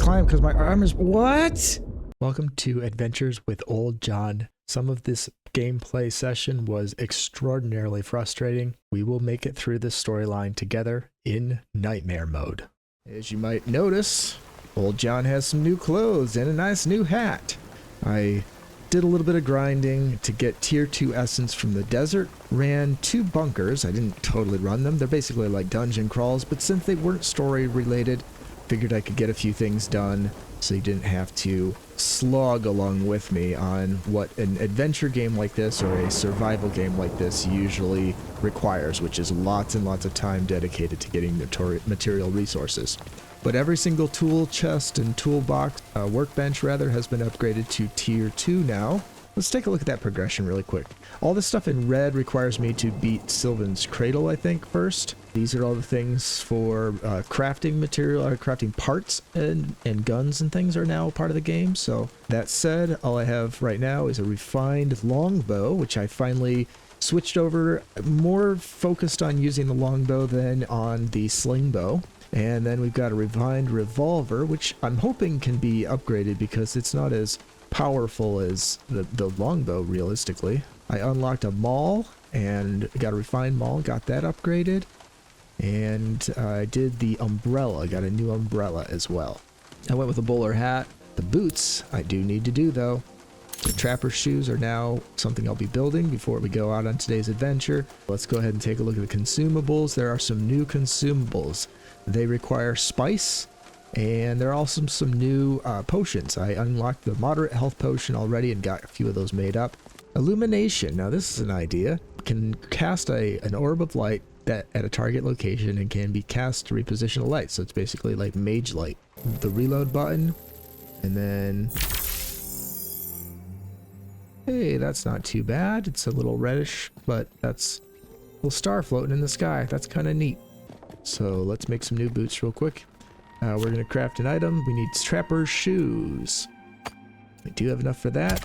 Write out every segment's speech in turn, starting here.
climb because my arm is... What? Welcome to Adventures with Old Jon. Some of this gameplay session was extraordinarily frustrating. We will make it through this storyline together in nightmare mode. As you might notice, Old Jon has some new clothes and a nice new hat. I did a little bit of grinding to get tier 2 essence from the desert, ran 2 bunkers. I didn't totally run them. They're basically like dungeon crawls, but since they weren't story related, figured I could get a few things done so you didn't have to slog along with me on what an adventure game like this or a survival game like this usually requires, which is lots and lots of time dedicated to getting material resources. But every single tool chest and toolbox, workbench rather, has been upgraded to tier 2 now. Let's take a look at that progression really quick. All this stuff in red requires me to beat Sylvan's Cradle, I think, first. These are all the things for crafting material, or crafting parts, and guns and things are now part of the game. So that said, all I have right now is a refined longbow, which I finally switched over, more focused on using the longbow than on the sling bow. And then we've got a refined revolver, which I'm hoping can be upgraded because it's not as powerful as the longbow realistically. I unlocked a maul and got a refined maul, got that upgraded. And I did the umbrella, got a new umbrella as well. I went with a bowler hat. The boots I do need to do though. The trapper shoes are now something I'll be building before we go out on today's adventure. Let's go ahead and take a look at the consumables. There are some new consumables. They require spice, and there are also some new potions. I unlocked the moderate health potion already and got a few of those made up. Illumination. Now this is an idea. Can cast an orb of light that at a target location and can be cast to reposition a light. So it's basically like mage light. The reload button, and then... Hey, that's not too bad. It's a little reddish, but that's a little star floating in the sky. That's kind of neat. So let's make some new boots real quick. We're going to craft an item. We need trapper's shoes. We do have enough for that.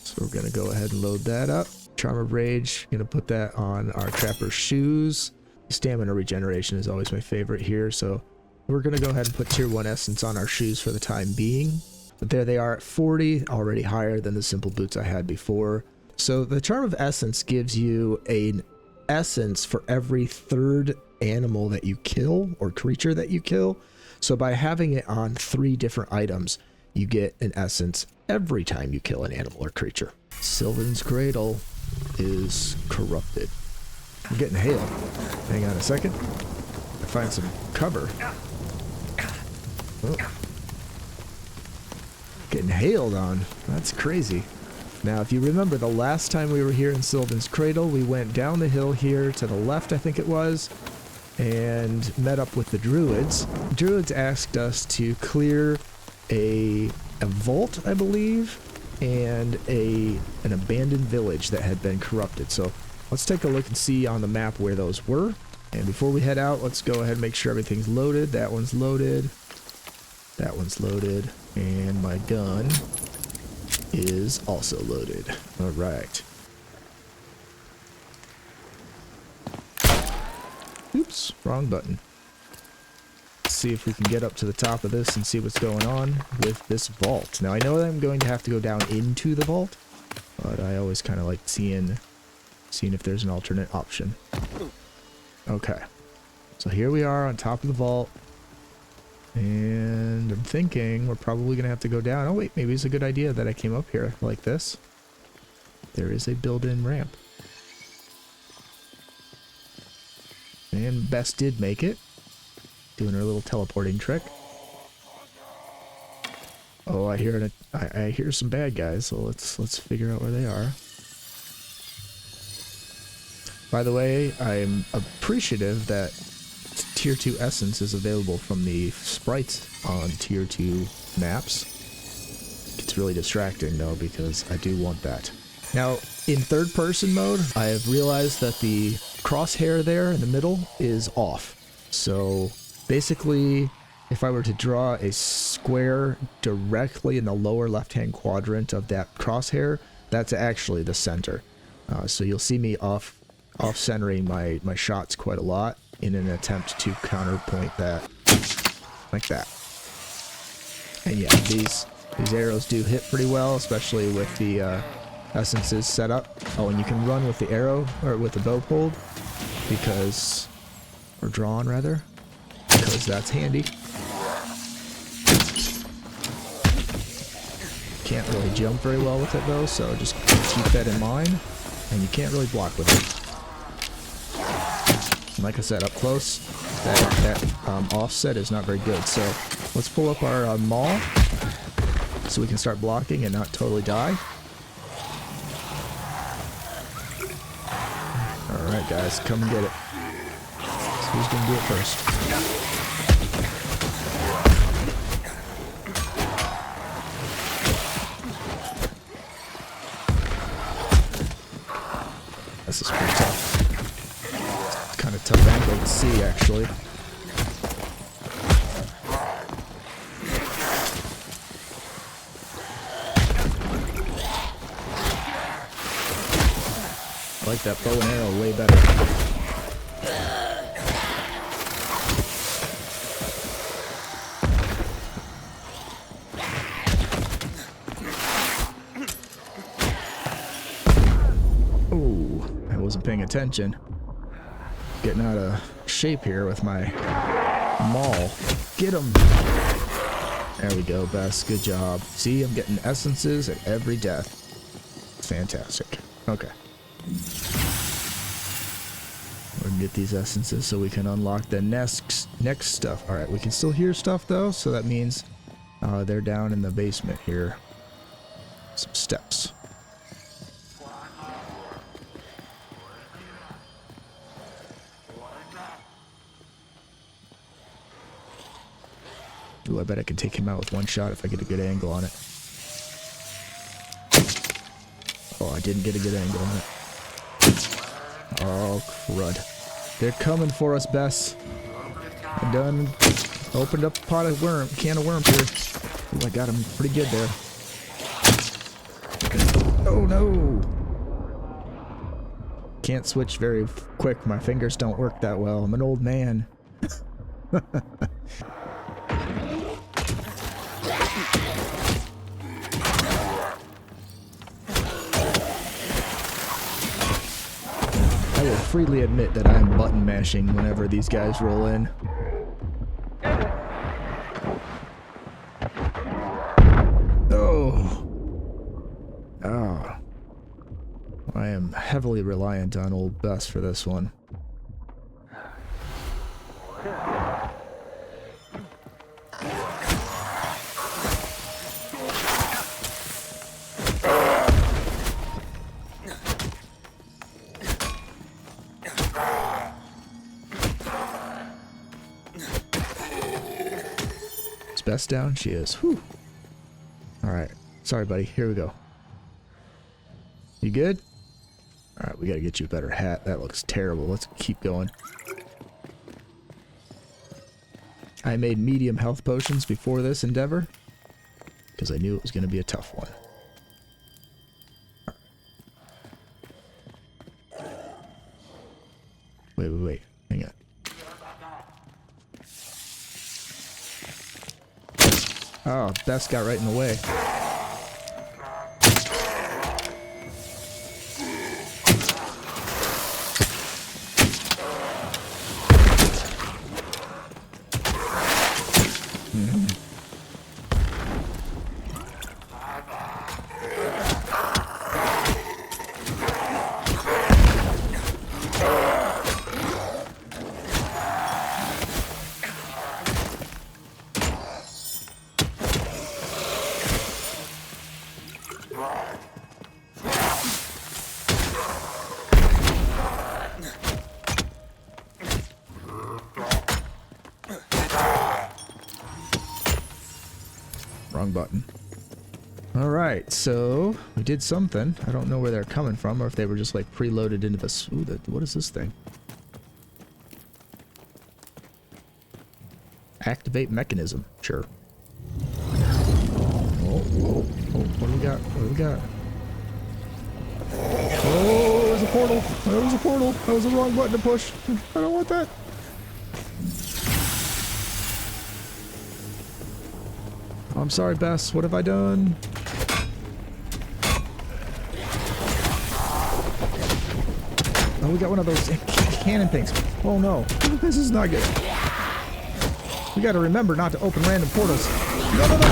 So we're going to go ahead and load that up. Charm of Rage, going to put that on our trapper's shoes. Stamina regeneration is always my favorite here. So we're going to go ahead and put tier 1 essence on our shoes for the time being. But there they are at 40, already higher than the simple boots I had before. So the Charm of Essence gives you an essence for every third animal that you kill or creature that you kill. So by having it on 3 different items, you get an essence every time you kill an animal or creature. Sylvan's Cradle is corrupted. I'm getting hailed. Hang on a second. I find some cover. Oh. Getting hailed on. That's crazy. Now, if you remember the last time we were here in Sylvan's Cradle, we went down the hill here to the left, I think it was, and met up with the druids. Druids asked us to clear a vault, I believe, and an abandoned village that had been corrupted. So let's take a look and see on the map where those were. And before we head out, let's go ahead and make sure everything's loaded. That one's loaded. That one's loaded. And my gun is also loaded. All right. Oops, wrong button. Let's see if we can get up to the top of this and see what's going on with this vault. Now I know that I'm going to have to go down into the vault, but I always kind of like seeing if there's an alternate option. Okay. So here we are on top of the vault. And I'm thinking we're probably going to have to go down. Oh wait, maybe it's a good idea that I came up here like this. There is a built-in ramp. And Bess did make it. Doing her little teleporting trick. Oh, I hear some bad guys, so let's figure out where they are. By the way, I'm appreciative that tier 2 essence is available from the sprites on tier 2 maps. It's really distracting though because I do want that. Now in third person mode, I have realized that the crosshair there in the middle is off. So basically if I were to draw a square directly in the lower left hand quadrant of that crosshair, that's actually the center. So you'll see me off centering my shots quite a lot in an attempt to counterpoint that, like that. And yeah, these arrows do hit pretty well, especially with the essences set up. Oh, and you can run with the arrow, or with the bow pulled, because, or drawn rather, because that's handy. Can't really jump very well with it though, so just keep that in mind. And you can't really block with it. And like I said, up close, that offset is not very good. So let's pull up our maul so we can start blocking and not totally die. Alright guys, come and get it. So who's gonna do it first? This is pretty tough. It's kind of tough angle to see, actually. I like that bow and arrow way better. Paying attention. Getting out of shape here with my maul. Get him! There we go, Bess. Good job. See, I'm getting essences at every death. Fantastic. Okay. We're gonna get these essences so we can unlock the next stuff. Alright, we can still hear stuff though, so that means they're down in the basement here. Some steps. Ooh, I bet I can take him out with one shot if I get a good angle on it. Oh, I didn't get a good angle on it. Oh, crud. They're coming for us, Bess. I done opened up a can of worms here. Ooh, I got him pretty good there. Oh, no. Can't switch very quick. My fingers don't work that well. I'm an old man. I will freely admit that I'm button mashing whenever these guys roll in. Oh. Oh. I am heavily reliant on old Bess for this one. Bess down? She is. Whew. Alright. Sorry, buddy. Here we go. You good? Alright, we gotta get you a better hat. That looks terrible. Let's keep going. I made medium health potions before this endeavor, because I knew it was gonna be a tough one. Wait. Hang on. Oh, Bess got right in the way. Wrong button. Alright, so we did something. I don't know where they're coming from, or if they were just like preloaded into this. Ooh, what is this thing? Activate mechanism. Sure. Oh, what do we got? What do we got? Oh, there's a portal. There was a portal. That was the wrong button to push. I don't want that. I'm sorry, Bess. What have I done? Oh, we got one of those cannon things. Oh no, this is not good. We gotta remember not to open random portals. No, no, no!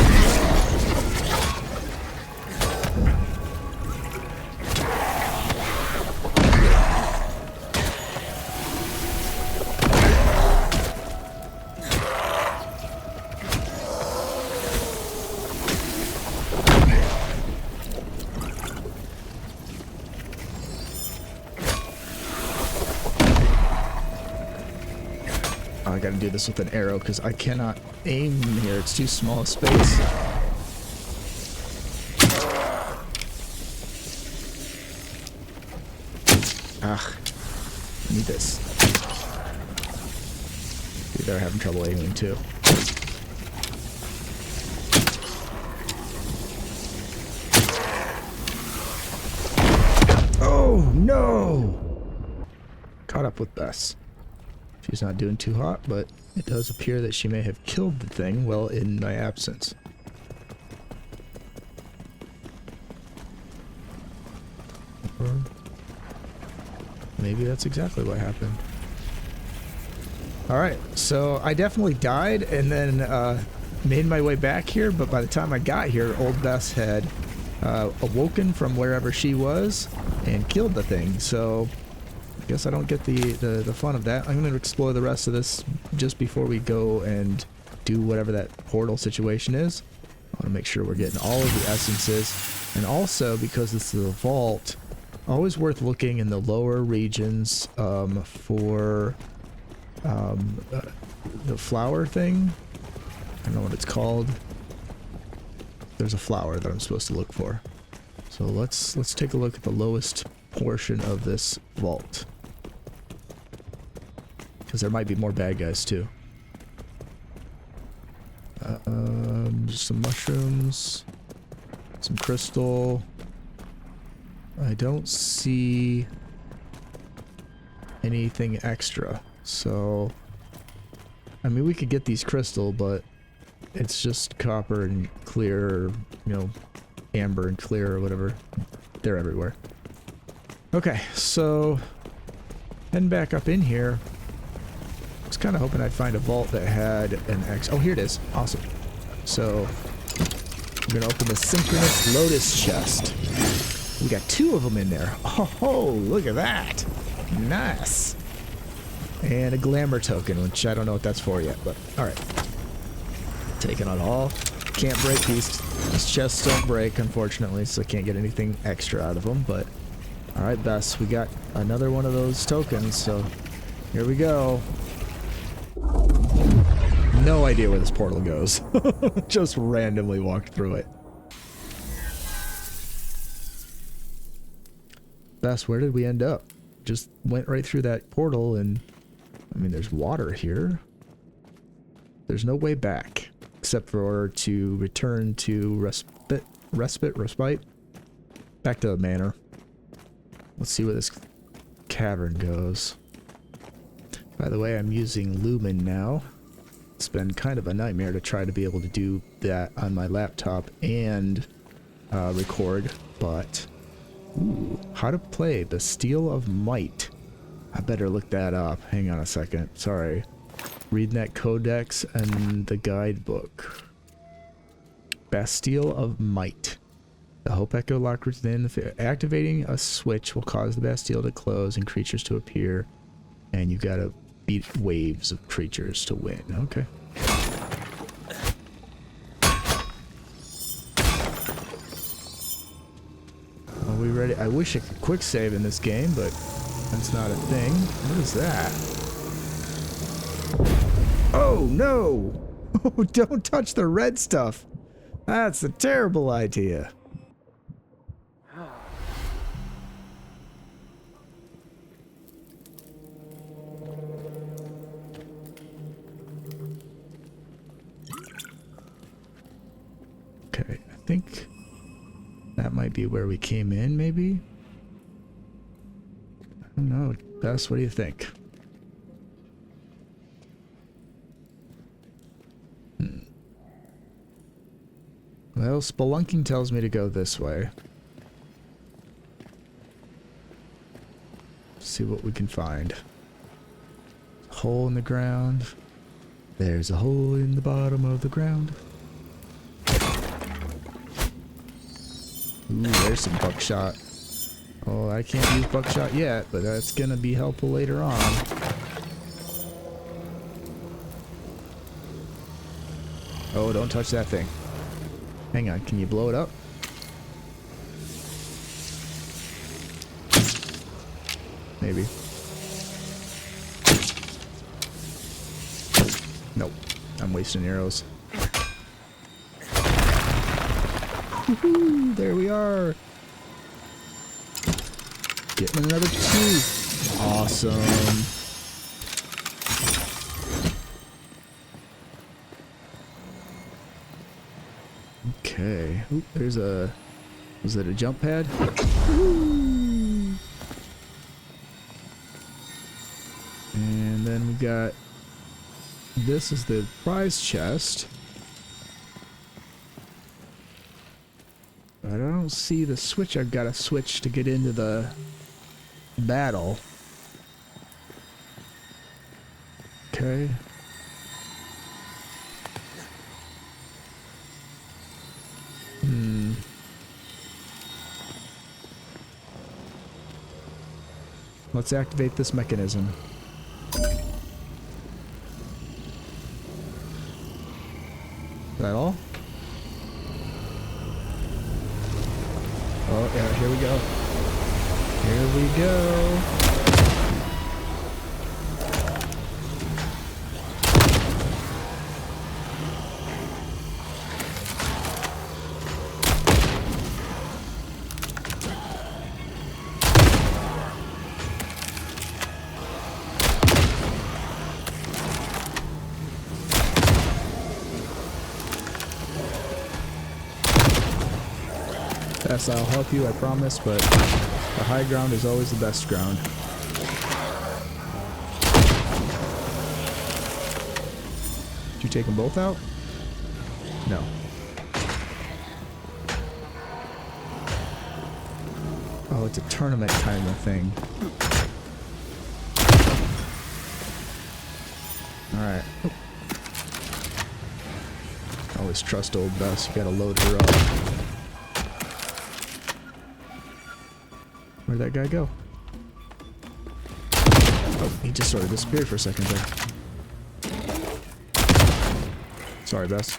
I gotta do this with an arrow because I cannot aim here. It's too small a space. Ah, I need this. They're having trouble aiming too. Oh no! Caught up with Bess. She's not doing too hot, but it does appear that she may have killed the thing well in my absence. Or maybe that's exactly what happened. Alright, so I definitely died and then made my way back here, but by the time I got here, old Bess had awoken from wherever she was and killed the thing, so I guess I don't get the fun of that. I'm going to explore the rest of this just before we go and do whatever that portal situation is. I want to make sure we're getting all of the essences. And also, because this is a vault, always worth looking in the lower regions for the flower thing. I don't know what it's called. There's a flower that I'm supposed to look for. So let's take a look at the lowest portion of this vault. Because there might be more bad guys too. Just some mushrooms, some crystal. I don't see anything extra. So, I mean, we could get these crystal, but it's just copper and clear, or, you know, amber and clear or whatever. They're everywhere. Okay, so heading back up in here. I was kind of hoping I'd find a vault that had an X. Oh, here it is. Awesome. So I'm gonna open the synchronous lotus chest. We got 2 of them in there. Oh, look at that. Nice. And a glamour token, which I don't know what that's for yet, but all right. Taking it all. Can't break these chests. Don't break, unfortunately, so I can't get anything extra out of them. But all right, Bess, we got another one of those tokens, so here we go. No idea where this portal goes. Just randomly walked through it. Bess, where did we end up? Just went right through that portal, and I mean, there's water here. There's no way back except for to return to respite. Back to the manor. Let's see where this cavern goes. By the way, I'm using Lumen now. It's been kind of a nightmare to try to be able to do that on my laptop and record, but ooh, how to play Bastille of Might. I better look that up. Hang on a second. Sorry. Reading that codex and the guidebook. Bastille of Might. The Hope Echo lock within. Activating a switch will cause the Bastille to close and creatures to appear. And you gotta beat waves of creatures to win. Okay. Are we ready? I wish I could quick save in this game, but that's not a thing. What is that? Oh no! Oh, don't touch the red stuff. That's a terrible idea. Okay, I think that might be where we came in, maybe? I don't know. Bess, what do you think? Well, spelunking tells me to go this way. See what we can find. Hole in the ground. There's a hole in the bottom of the ground. Ooh, there's some buckshot. Oh, I can't use buckshot yet, but that's gonna be helpful later on. Oh, don't touch that thing. Hang on, can you blow it up? Maybe. Nope. I'm wasting arrows. Woohoo! There we are! Getting another 2. Awesome. Okay. Oop, there's a... Was it a jump pad? Woo! And then we got... This is the prize chest. But I don't see the switch. I've got to switch to get into the battle. Okay. Let's activate this mechanism. Is that all? Oh, yeah, here we go. Here we go. Yes, I'll help you, I promise, but the high ground is always the best ground. Did you take them both out? No. Oh, it's a tournament kind of thing. Alright. Always trust Old Bess, you gotta load her up. Where'd that guy go? Oh, he just sort of disappeared for a second there. Sorry, Bess.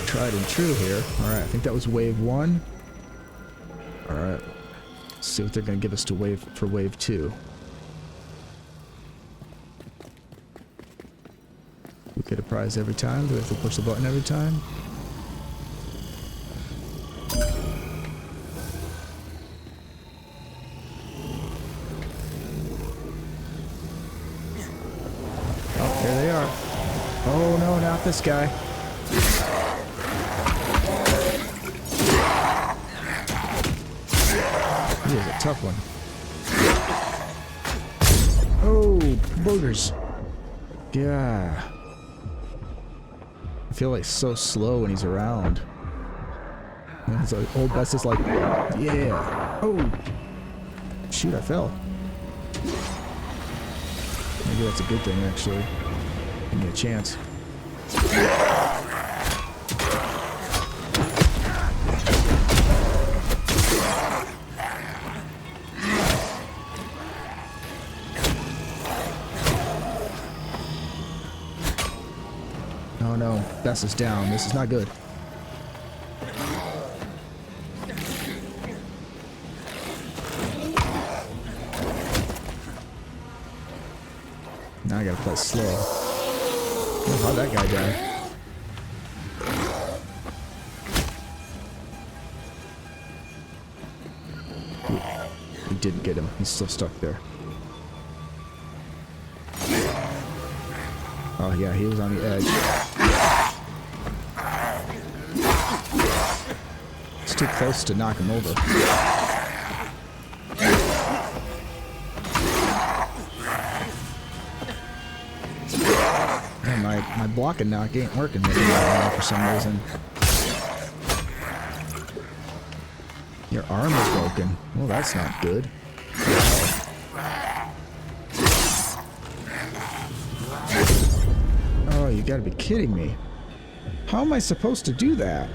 Tried and true here. Alright, I think that was wave 1. Alright. Let's see what they're going to give us to for wave 2. We get a prize every time. Do we have to push the button every time? Oh no, not this guy. He is a tough one. Oh, boogers. Yeah. I feel like so slow when he's around. And it's like, Old Bess is like, yeah. Oh. Shoot, I fell. Maybe that's a good thing, actually. Give me a chance. Oh no, Bess is down. This is not good. Now I gotta play slow. Oh, how'd that guy die? We didn't get him. He's still stuck there. Oh yeah, he was on the edge. It's too close to knock him over. Man, my block and knock ain't working right now for some reason. Your arm is broken. Well, that's not good. Oh, you gotta be kidding me. How am I supposed to do that?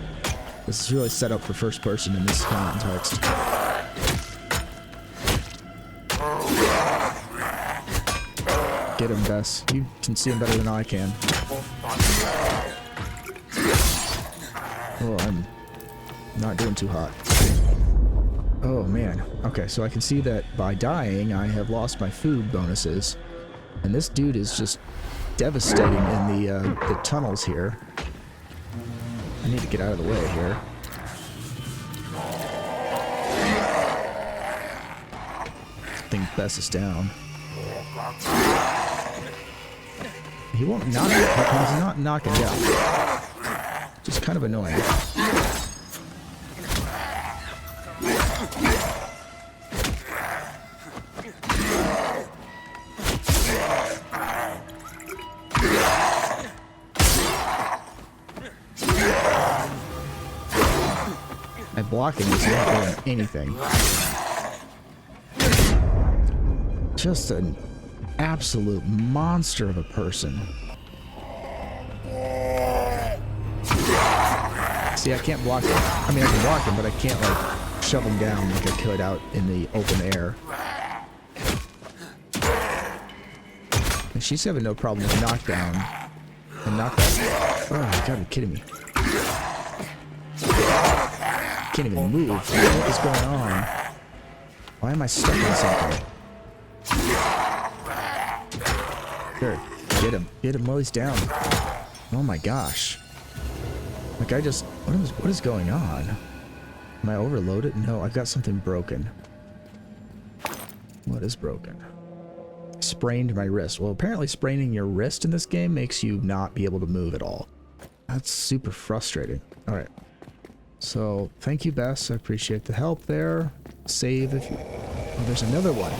This is really set up for first person in this context. Get him, Bess. You can see him better than I can. Oh, I'm not doing too hot. Oh, man. Okay, so I can see that by dying, I have lost my food bonuses. And this dude is just devastating in the tunnels here. I need to get out of the way here. I think Bess is down. He won't knock it. He's not knocking down. Just kind of annoying. My blocking is not doing anything. Just an absolute monster of a person. See, I can't block him. I mean, I can block him, but I can't, like, shove him down like I could out in the open air. And she's having no problem with knockdown. And knockdown. Oh, you gotta be kidding me. Can't even move. What is going on? Why am I stuck on something? There, get him while he's down. Oh my gosh! Like what is going on? Am I overloaded? No, I've got something broken. What is broken? Sprained my wrist. Well, apparently spraining your wrist in this game makes you not be able to move at all. That's super frustrating. All right. So, thank you, Bess. I appreciate the help there. Save if you... Oh, there's another one.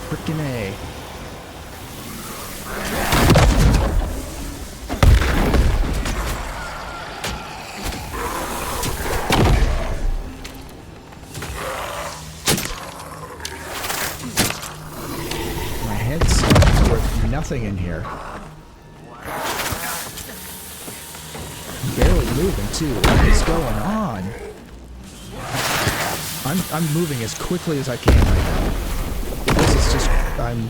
Frickin' A. My head's worth nothing in here. Barely moving too. What is going on? I'm moving as quickly as I can right now. This is just I'm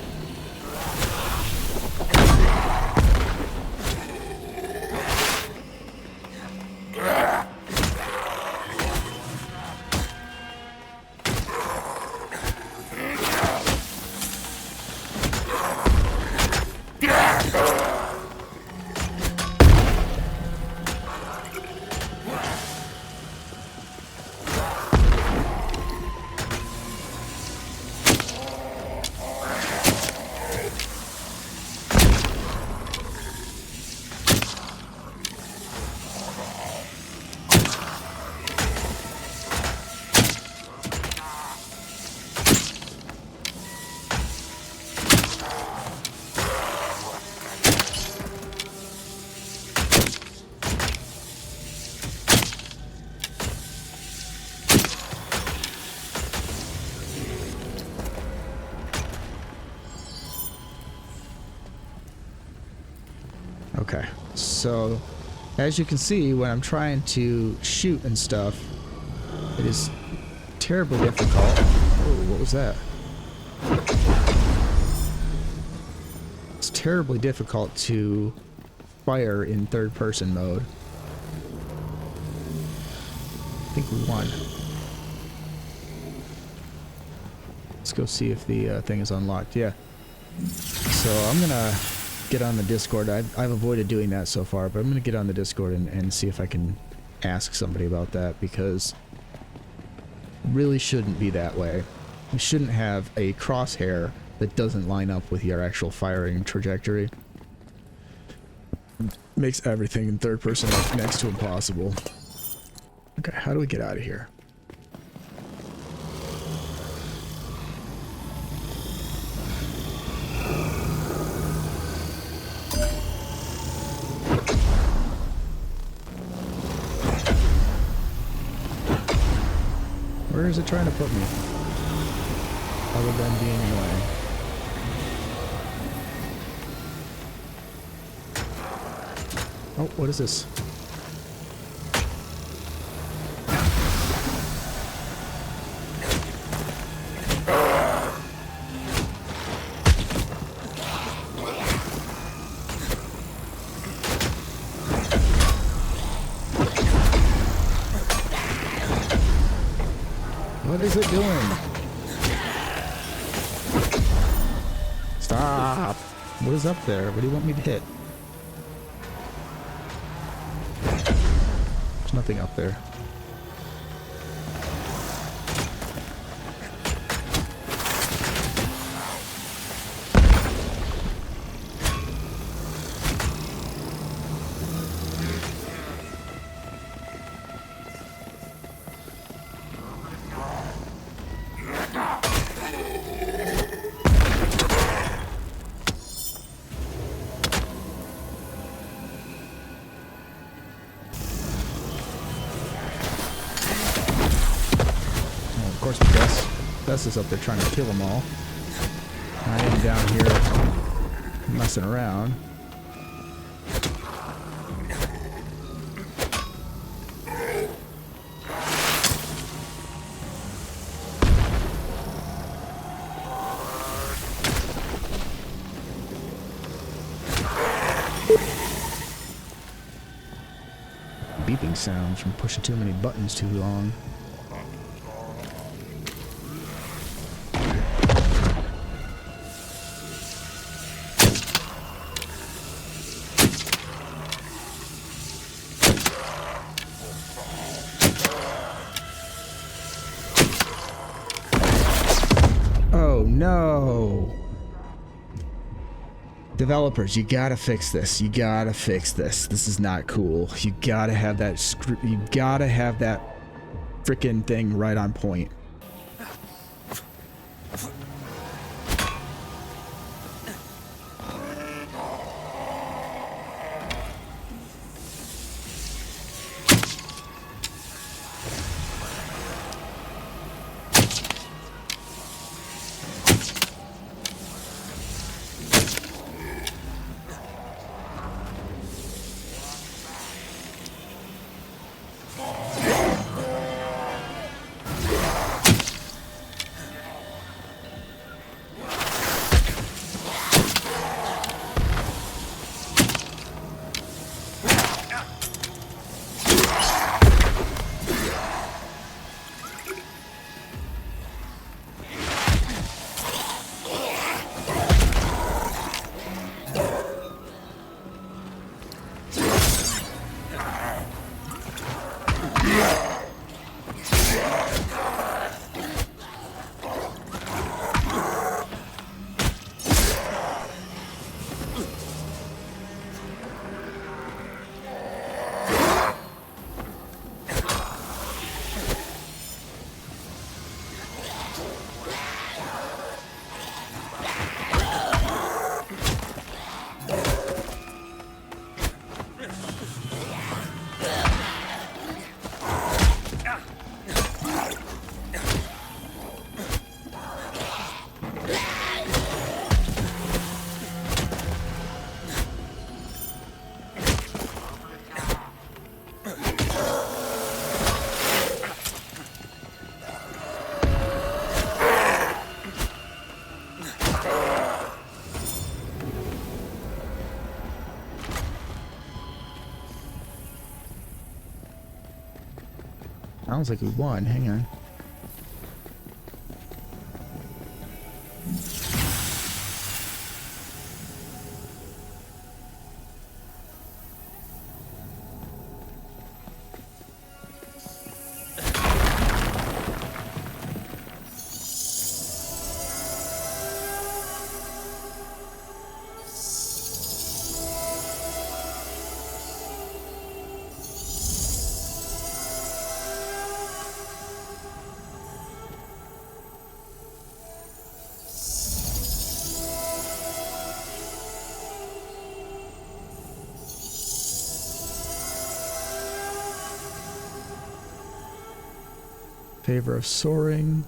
Okay, so as you can see, when I'm trying to shoot and stuff, it is terribly difficult. Oh, what was that? It's terribly difficult to fire in third-person mode. I think we won. Let's go see if the thing is unlocked. Yeah. So I'm gonna get on the Discord. I've avoided doing that so far, but I'm gonna get on the Discord and see if I can ask somebody about that, because it really shouldn't be that way. You shouldn't have a crosshair that doesn't line up with your actual firing trajectory. It makes everything in third person next to impossible. Okay, how do we get out of here? Where is it trying to put me? Other than being annoying. Oh, what is this? What is it doing? Stop! What is up there? What do you want me to hit? There's nothing up there. Of course, Bess is up there trying to kill them all. I am down here messing around. Beeping sounds from pushing too many buttons too long. Oh no! Developers, you gotta fix this. You gotta fix this. This is not cool. You gotta have that you gotta have that frickin' thing right on point. Sounds like we won. Hang on. Favor of soaring.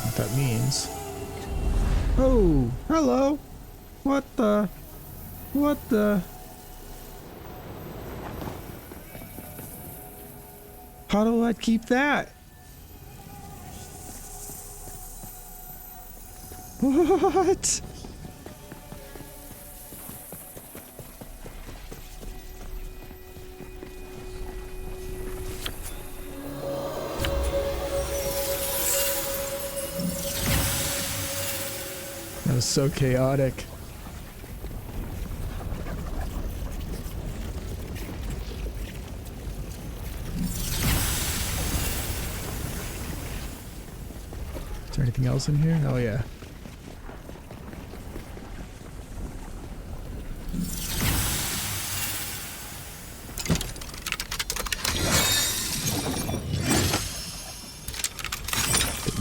What that means. Oh, hello. What the? How do I keep that? What? That was so chaotic. Is there anything else in here? Oh yeah.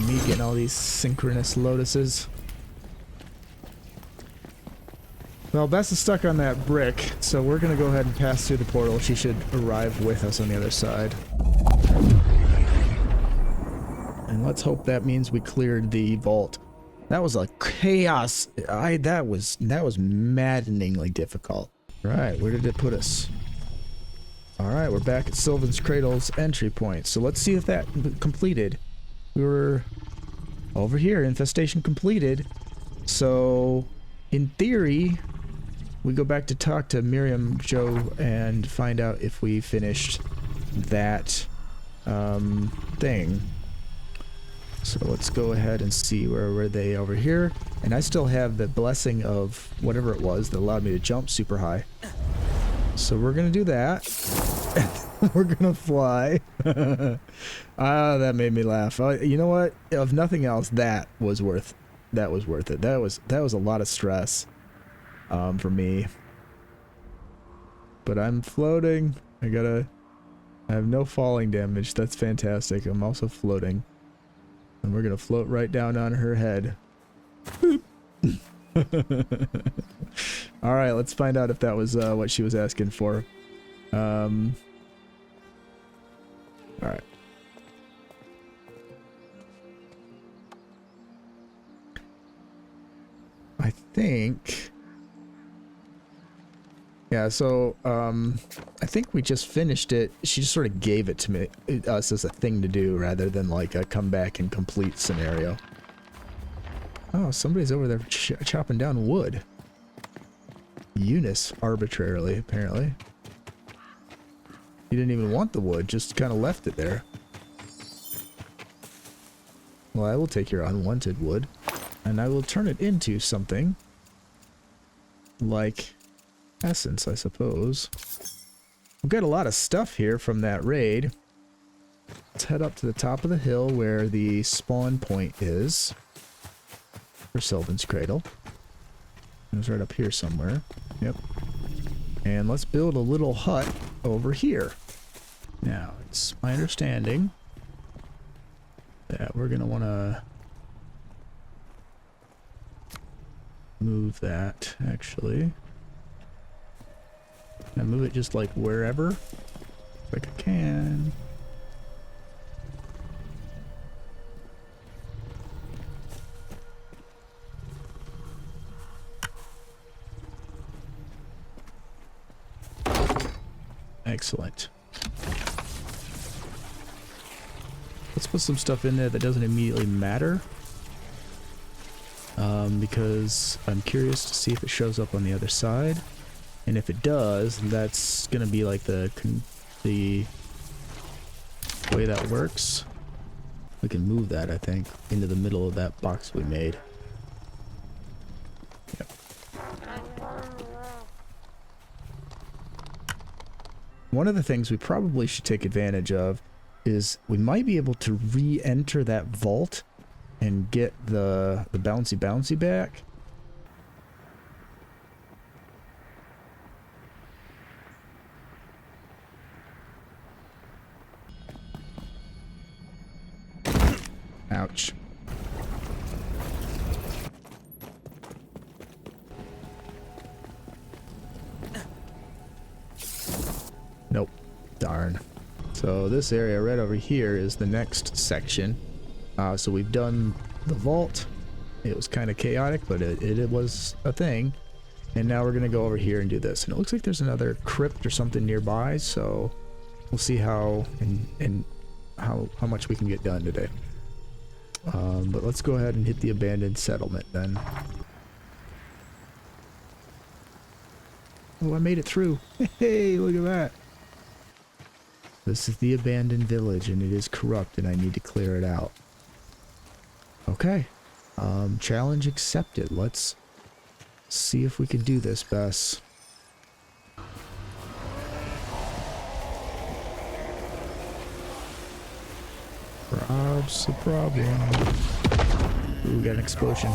Me getting all these synchronous lotuses. Well, Bess is stuck on that brick, so we're gonna go ahead and pass through the portal. She should arrive with us on the other side. And let's hope that means we cleared the vault. That was a chaos. That was maddeningly difficult. Right, where did it put us? Alright, we're back at Sylvan's Cradle's entry point. So let's see if that completed. We were over here, infestation completed. So, in theory, we go back to talk to Miriam, Joe, and find out if we finished that thing. So let's go ahead and see where were they over here. And I still have the blessing of whatever it was that allowed me to jump super high. So we're gonna do that. We're gonna fly. Ah, that made me laugh. You know what? If nothing else, that was worth it. That was a lot of stress for me. But I'm floating. I have no falling damage. That's fantastic. I'm also floating. And we're gonna float right down on her head. Alright, let's find out if that was what she was asking for. Alright. I think... Yeah, so, I think we just finished it. She just sort of gave it to me, us as a thing to do, rather than like a come back and complete scenario. Oh, somebody's over there chopping down wood. Eunice, arbitrarily, apparently. He didn't even want the wood, just kind of left it there. Well, I will take your unwanted wood, and I will turn it into something like essence, I suppose. We've got a lot of stuff here from that raid. Let's head up to the top of the hill where the spawn point is for Sylvan's Cradle. It was right up here somewhere. Yep. And let's build a little hut over here. Now, it's my understanding that we're gonna want to move that, actually. Can I move it just like wherever? Like I can. Excellent. Let's put some stuff in there that doesn't immediately matter. Because I'm curious to see if it shows up on the other side. And if it does, that's gonna be like the way that works. We can move that, I think, into the middle of that box we made. Yep. One of the things we probably should take advantage of is we might be able to re-enter that vault and get the bouncy back. Ouch. Nope. Darn. So this area right over here is the next section. So we've done the vault. It was kind of chaotic, but it was a thing. And now we're going to go over here and do this. And it looks like there's another crypt or something nearby, so we'll see how and how much we can get done today. But let's go ahead and hit the abandoned settlement then. Oh, I made it through. Hey, look at that. This is the abandoned village, and it is corrupt, and I need to clear it out. Okay. Challenge accepted. Let's see if we can do this, Bess. Rob's the problem. Ooh, we got an explosion.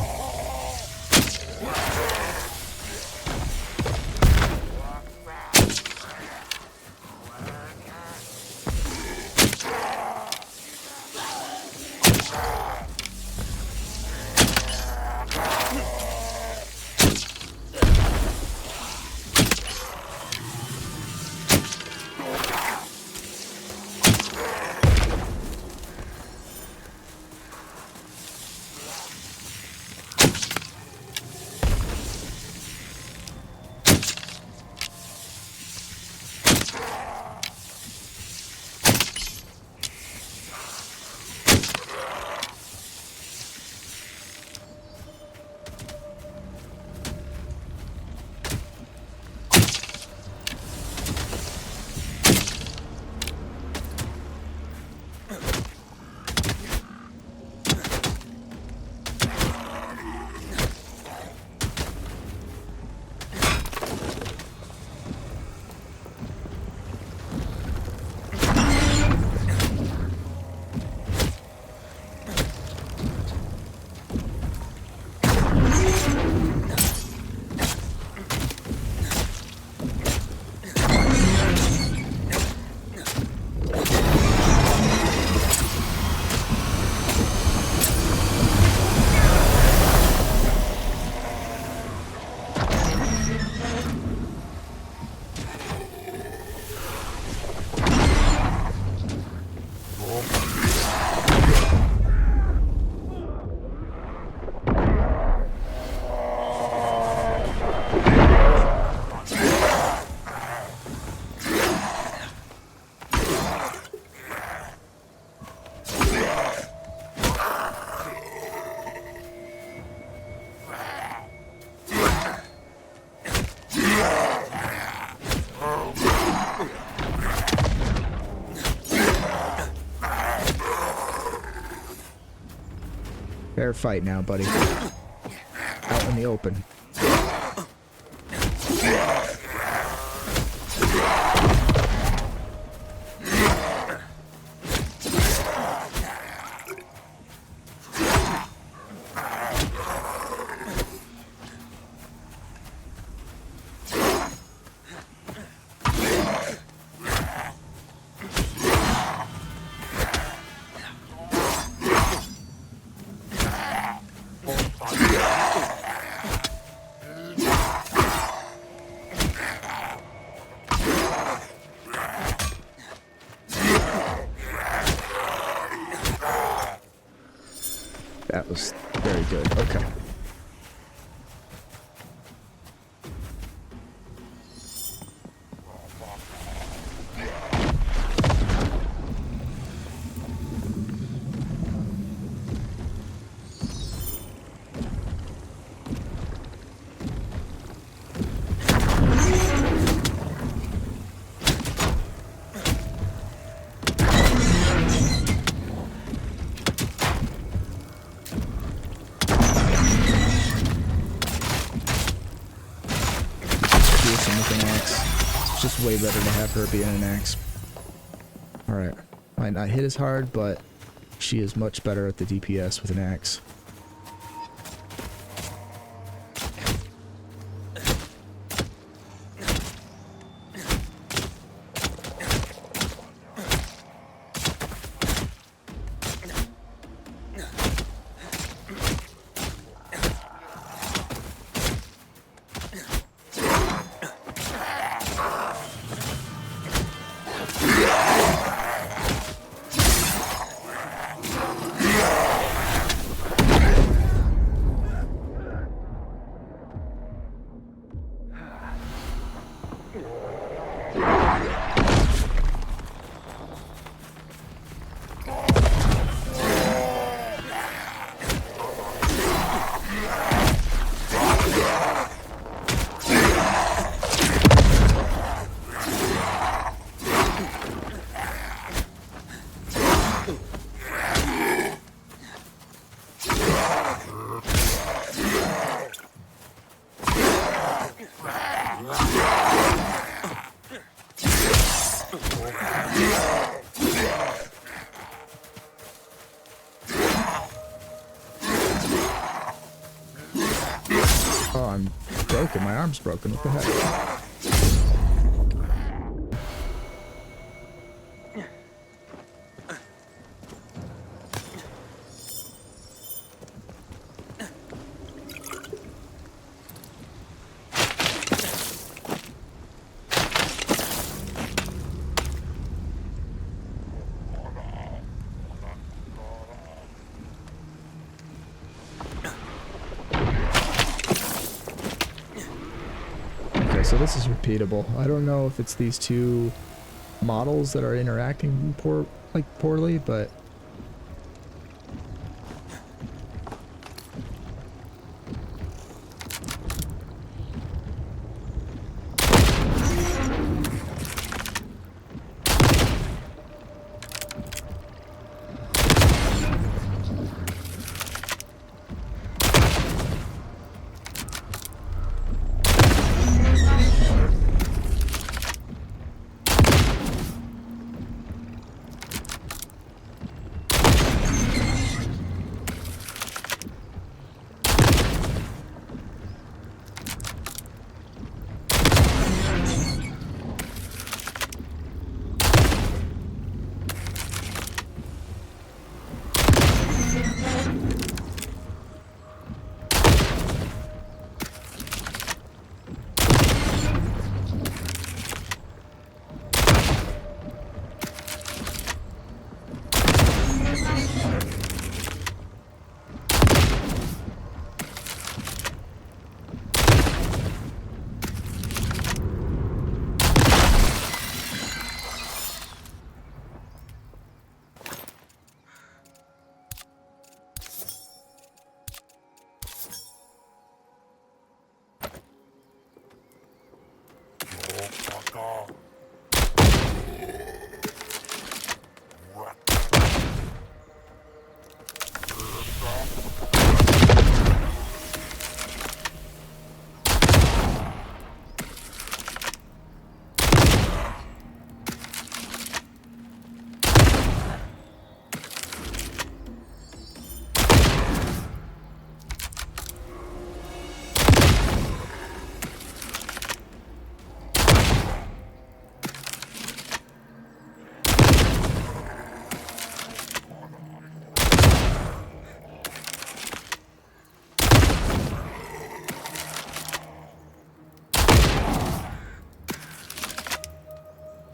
Fair fight now, buddy. Out in the open. That was very good. Okay. It's just way better to have her be an axe. Alright. Might not hit as hard, but she is much better at the DPS with an axe. I'm broken. My arm's broken. What the heck? So this is repeatable. I don't know if it's these two models that are interacting poorly, but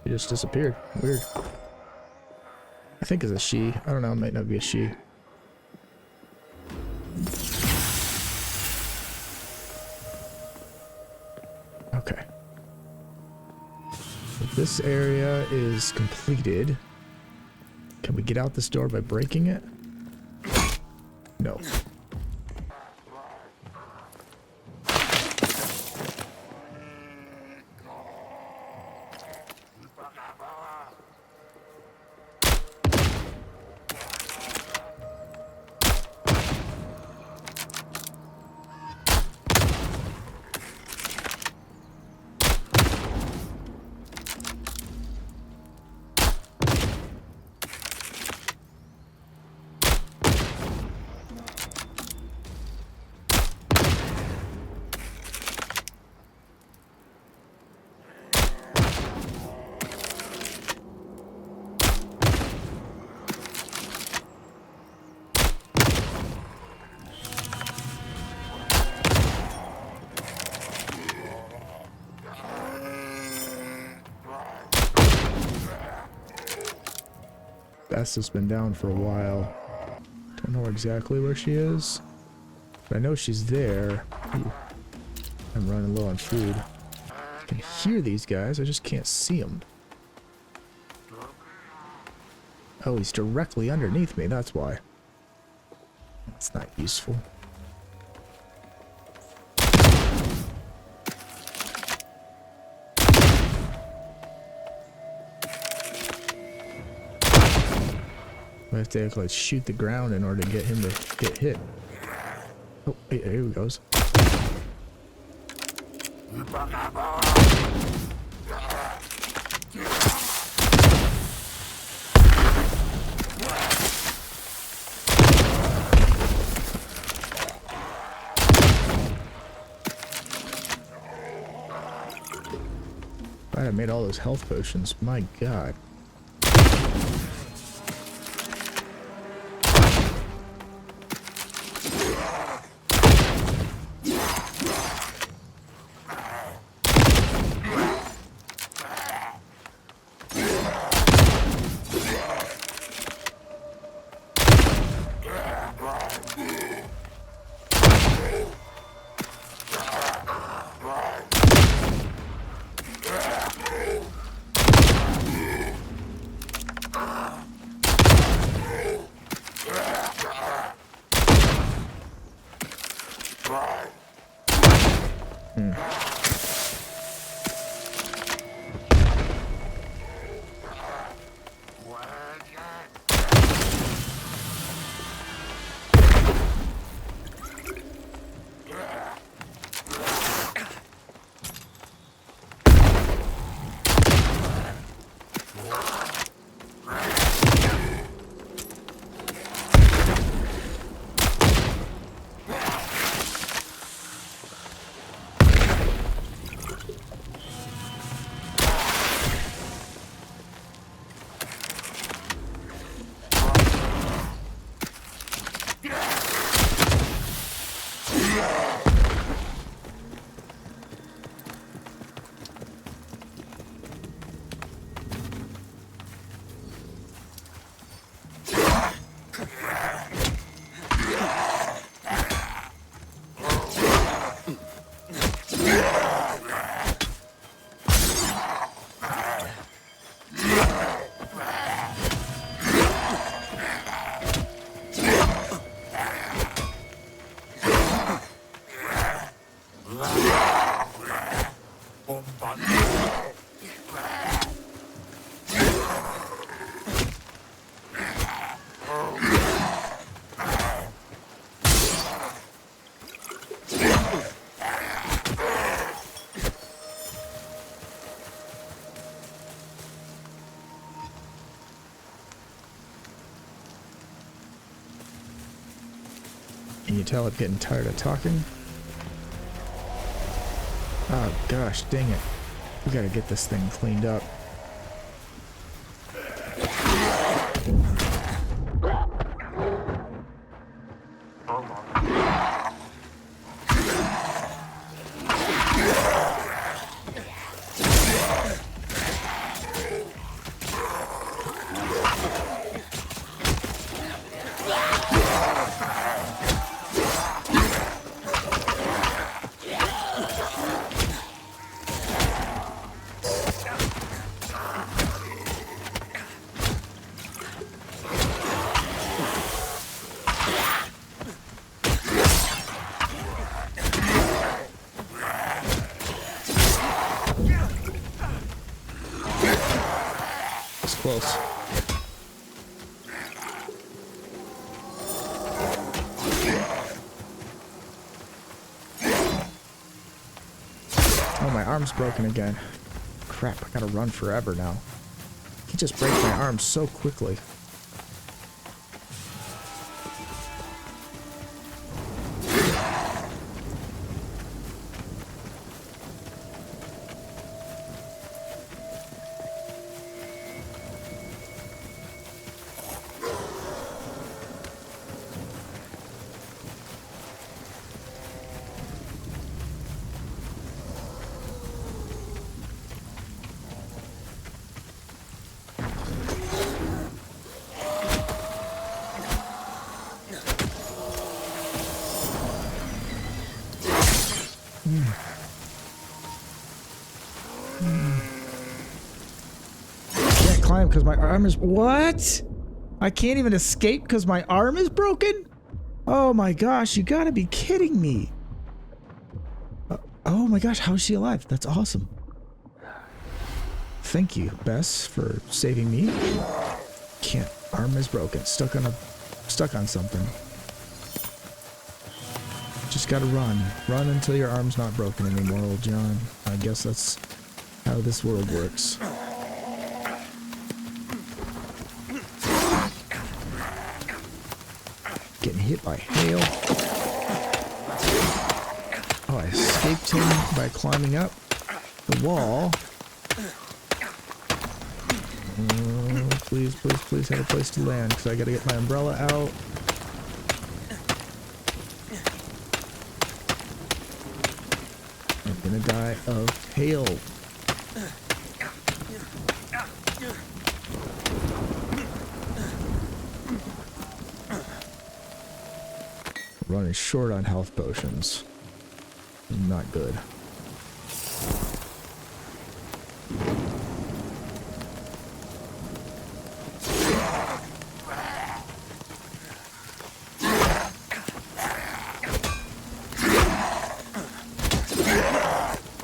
he just disappeared. Weird. I think it's a she. I don't know, it might not be a she. Okay. This area is completed. Can we get out this door by breaking it? No. Bess has been down for a while. Don't know exactly where she is, but I know she's there. Ooh, I'm running low on food. I can hear these guys, I just can't see them. Oh, he's directly underneath me, that's why. That's not useful. I have to like shoot the ground in order to get him to get hit. Oh, here he goes. Glad I made all those health potions. My god. Can you tell I'm getting tired of talking? Oh gosh, dang it. We gotta get this thing cleaned up. Close. Oh, my arm's broken again. Crap, I gotta run forever now. He just breaks my arm so quickly. Can't climb because my arm is... What? I can't even escape because my arm is broken? Oh my gosh, you gotta be kidding me. Oh my gosh, how is she alive? That's awesome. Thank you, Bess, for saving me. Can't. Arm is broken. Stuck on something. Just gotta run. Run until your arm's not broken anymore, Old Jon. I guess that's how this world works. Getting hit by hail. Oh, I escaped him by climbing up the wall. Oh, please, please, please have a place to land, because I gotta get my umbrella out. I'm gonna die of hail. Running short on health potions. Not good.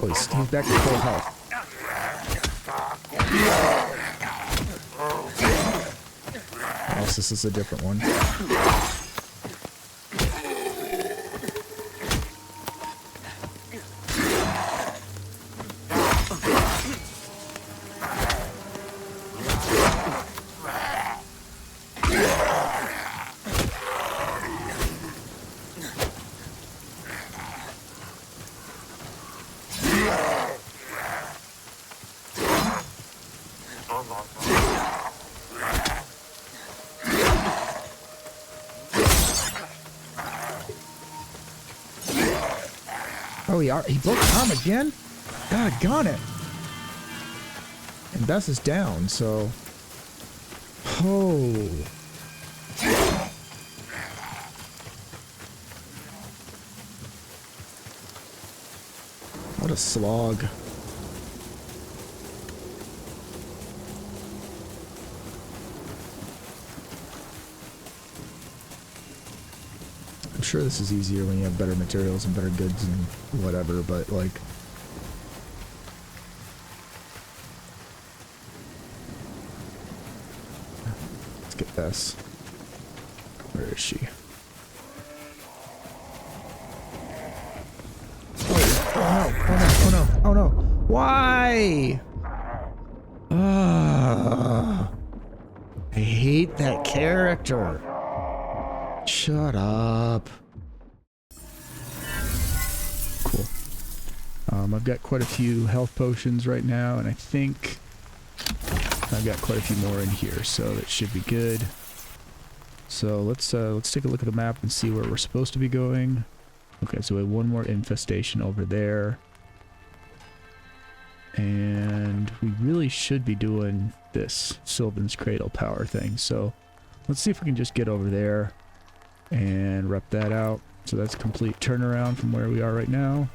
Oh, he's back to full health. Unless this is a different one. Oh, he broke Tom again? Doggone it. And Bess is down, so... Oh. What a slog. I'm sure this is easier when you have better materials and better goods and whatever, but like... Let's get Bess. Where is she? Oh no, oh no, oh no, oh no. Why? I hate that character. Shut up. Cool. I've got quite a few health potions right now, and I think I've got quite a few more in here, so that should be good. So let's take a look at the map and see where we're supposed to be going. Okay, so we have one more infestation over there. And we really should be doing this Sylvan's Cradle power thing. So let's see if we can just get over there and rep that out. So that's a complete turnaround from where we are right now.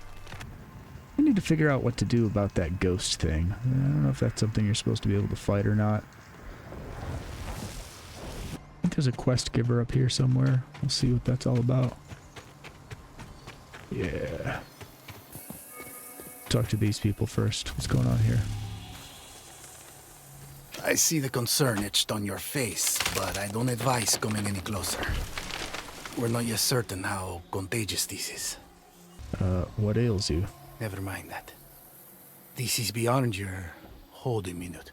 We need to figure out what to do about that ghost thing. I don't know if that's something you're supposed to be able to fight or not. I think there's a quest giver up here somewhere. We'll see what that's all about. Yeah. Talk to these people first. What's going on here? I see the concern etched on your face, but I don't advise coming any closer. We're not yet certain how contagious this is. What ails you? Never mind that. This is beyond your holding minute.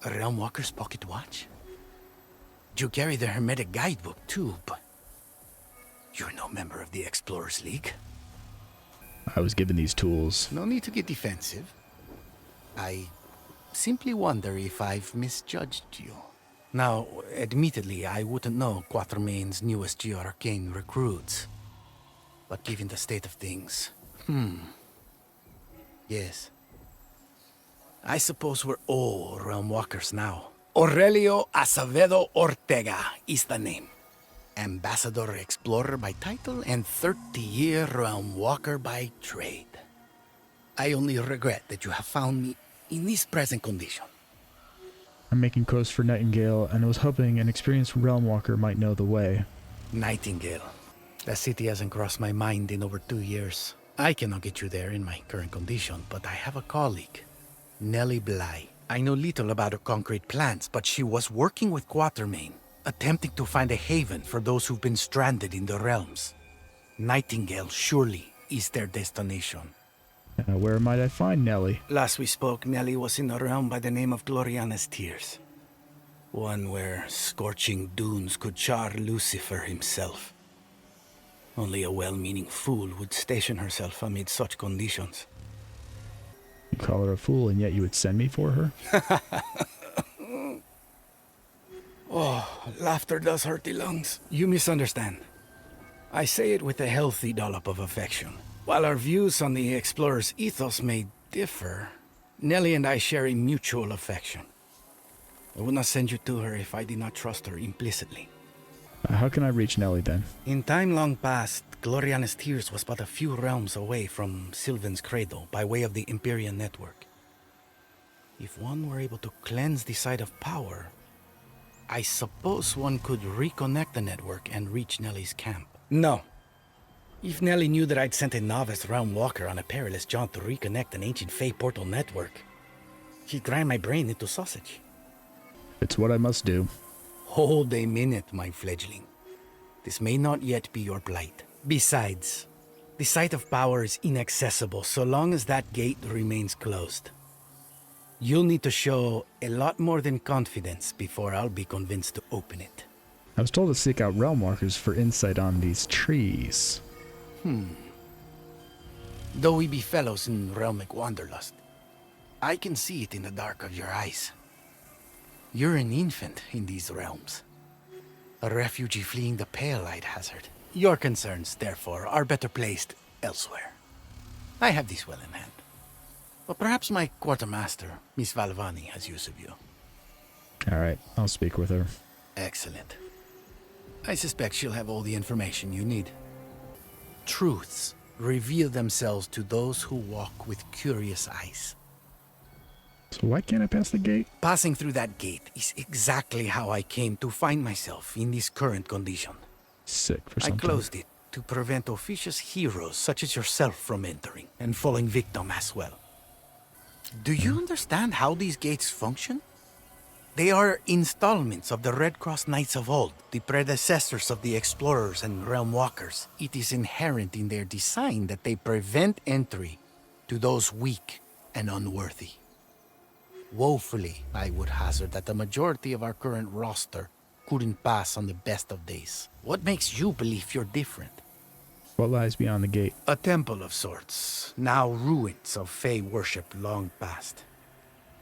A Realm Walker's pocket watch? You carry the Hermetic Guidebook too, but you're no member of the Explorers League. I was given these tools. No need to get defensive. I simply wonder if I've misjudged you. Now, admittedly, I wouldn't know Quatermain's newest Geoarcane recruits. But given the state of things, yes. I suppose we're all Realm Walkers now. Aurelio Acevedo Ortega is the name. Ambassador Explorer by title and 30-year Realm Walker by trade. I only regret that you have found me in this present condition. I'm making course for Nightingale, and I was hoping an experienced Realm Walker might know the way. Nightingale. The city hasn't crossed my mind in over 2 years. I cannot get you there in my current condition, but I have a colleague, Nellie Bly. I know little about her concrete plans, but she was working with Quatermain, attempting to find a haven for those who've been stranded in the realms. Nightingale surely is their destination. Where might I find Nellie? Last we spoke, Nellie was in a realm by the name of Gloriana's Tears. One where scorching dunes could char Lucifer himself. Only a well-meaning fool would station herself amid such conditions. You call her a fool, and yet you would send me for her? Oh, laughter does hurt the lungs. You misunderstand. I say it with a healthy dollop of affection. While our views on the explorer's ethos may differ, Nellie and I share a mutual affection. I would not send you to her if I did not trust her implicitly. How can I reach Nellie then? In time long past, Gloriana's Tears was but a few realms away from Sylvan's Cradle by way of the Empyrean network. If one were able to cleanse the site of power, I suppose one could reconnect the network and reach Nellie's camp. No. If Nellie knew that I'd sent a novice realm walker on a perilous jaunt to reconnect an ancient Fey portal network, she'd grind my brain into sausage. It's what I must do. Hold a minute, my fledgling. This may not yet be your plight. Besides, the site of power is inaccessible so long as that gate remains closed. You'll need to show a lot more than confidence before I'll be convinced to open it. I was told to seek out realm walkers for insight on these trees. Though we be fellows in realmic wanderlust, I can see it in the dark of your eyes. You're an infant in these realms. A refugee fleeing the pale light hazard. Your concerns, therefore, are better placed elsewhere. I have these well in hand. But perhaps my quartermaster, Miss Valvani, has use of you. All right, I'll speak with her. Excellent. I suspect she'll have all the information you need. Truths reveal themselves to those who walk with curious eyes. So why can't I pass the gate? Passing through that gate is exactly how I came to find myself in this current condition. Sick for I something. closed it to prevent officious heroes such as yourself from entering and falling victim as well. Do you understand how these gates function? They are installments of the Red Cross Knights of old, the predecessors of the explorers and realm walkers. It is inherent in their design that they prevent entry to those weak and unworthy. Woefully, I would hazard that the majority of our current roster couldn't pass on the best of days. What makes you believe you're different? What lies beyond the gate? A temple of sorts, now ruins of Fey worship long past.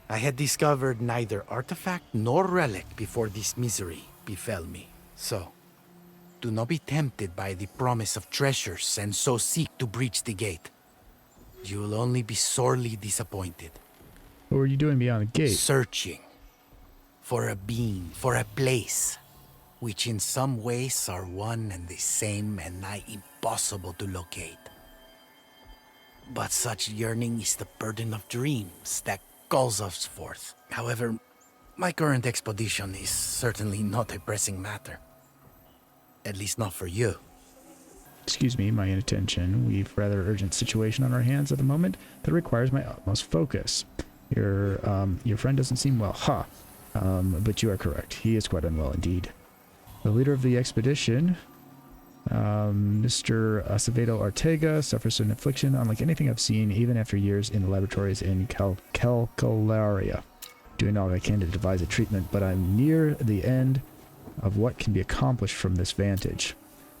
I had discovered neither artifact nor relic before this misery befell me. So, do not be tempted by the promise of treasures and so seek to breach the gate. You will only be sorely disappointed. What were you doing beyond the gate? Searching for a being, for a place, which in some ways are one and the same and nigh impossible to locate. But such yearning is the burden of dreams that calls us forth. However, my current expedition is certainly not a pressing matter. At least not for you. Excuse me, my inattention. We've a rather urgent situation on our hands at the moment that requires my utmost focus. Your friend doesn't seem well. But you are correct. He is quite unwell indeed. The leader of the expedition, Mr. Acevedo Ortega, suffers an affliction unlike anything I've seen, even after years in the laboratories in Calcularia. Doing all I can to devise a treatment, but I'm near the end of what can be accomplished from this vantage.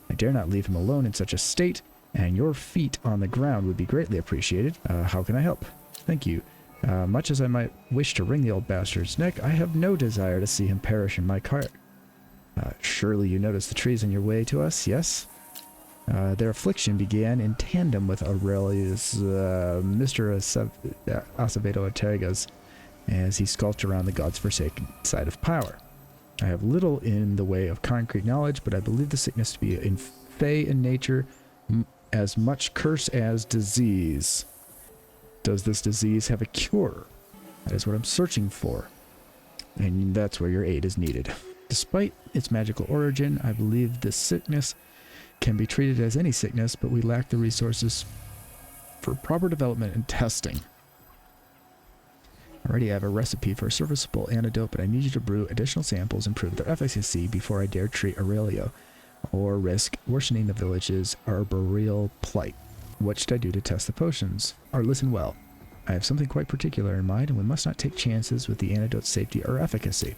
I dare not leave him alone in such a state, and your feet on the ground would be greatly appreciated. How can I help? Thank you. Much as I might wish to wring the old bastard's neck, I have no desire to see him perish in my cart. Surely you noticed the trees on your way to us, yes? Their affliction began in tandem with Aurelius, Mr. Acevedo Ortega's, as he skulked around the god's forsaken side of power. I have little in the way of concrete knowledge, but I believe the sickness to be in fey in nature, as much curse as disease. Does this disease have a cure? That is what I'm searching for, and that's where your aid is needed. Despite its magical origin, I believe this sickness can be treated as any sickness, but we lack the resources for proper development and testing. Already I have a recipe for a serviceable antidote, but I need you to brew additional samples and prove their efficacy before I dare treat Aurelio, or risk worsening the village's arboreal plight. What should I do to test the potions? Or listen well. I have something quite particular in mind, and we must not take chances with the antidote's safety or efficacy.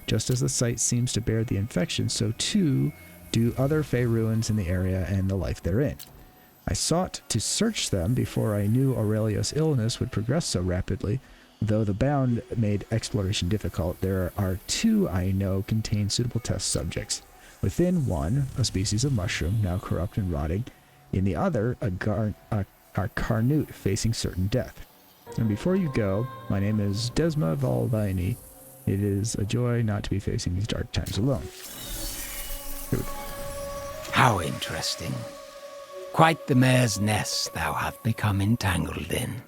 Just as the site seems to bear the infection, so too do other Fey ruins in the area and the life therein. I sought to search them before I knew Aurelia's illness would progress so rapidly. Though the bound made exploration difficult, there are 2 I know contain suitable test subjects. Within one, a species of mushroom, now corrupt and rotting. In the other, a carnute facing certain death. And before you go, my name is Desma Valvini. It is a joy not to be facing these dark times alone. Here we go. How interesting. Quite the mare's nest thou hast become entangled in.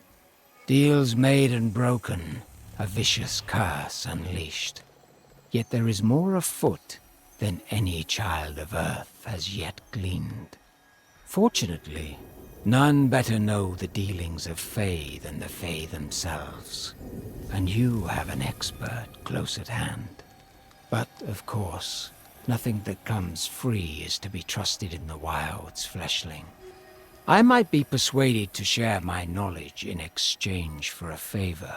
Deals made and broken, a vicious curse unleashed. Yet there is more afoot than any child of earth has yet gleaned. Fortunately, none better know the dealings of Fae than the Fae themselves, and you have an expert close at hand. But, of course, nothing that comes free is to be trusted in the wilds, fleshling. I might be persuaded to share my knowledge in exchange for a favor.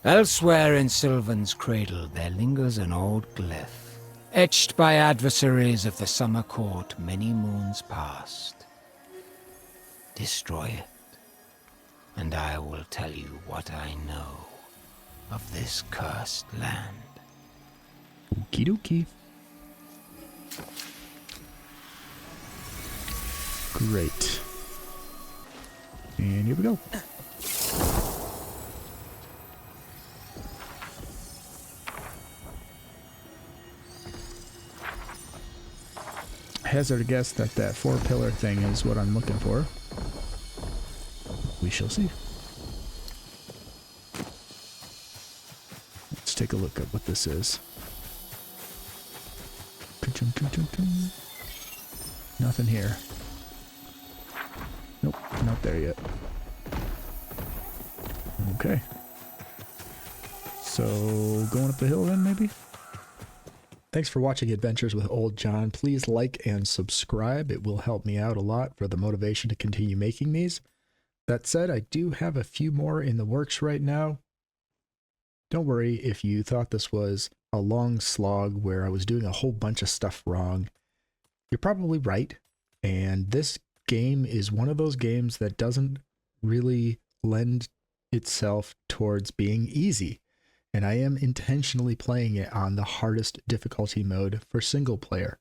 Elsewhere in Sylvan's cradle there lingers an old glyph, etched by adversaries of the summer court many moons past. Destroy it, and I will tell you what I know of this cursed land. Okie dokie. Great. And here we go. Hazard a guess that 4-pillar thing is what I'm looking for. We shall see. Let's take a look at what this is. Nothing here. Nope, not there yet. Okay. So, going up the hill then, maybe? Thanks for watching Adventures with Old Jon. Please like and subscribe. It will help me out a lot for the motivation to continue making these. That said, I do have a few more in the works right now. Don't worry if you thought this was a long slog where I was doing a whole bunch of stuff wrong. You're probably right, and this game is one of those games that doesn't really lend itself towards being easy, and I am intentionally playing it on the hardest difficulty mode for single player.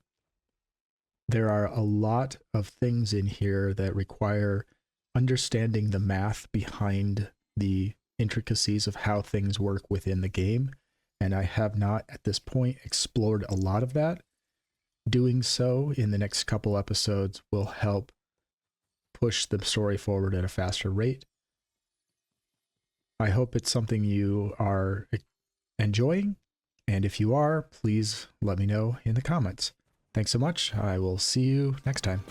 There are a lot of things in here that require understanding the math behind the intricacies of how things work within the game, and I have not at this point explored a lot of that. Doing so in the next couple episodes will help push the story forward at a faster rate. I hope it's something you are enjoying, and if you are, please let me know in the comments. Thanks so much. I will see you next time.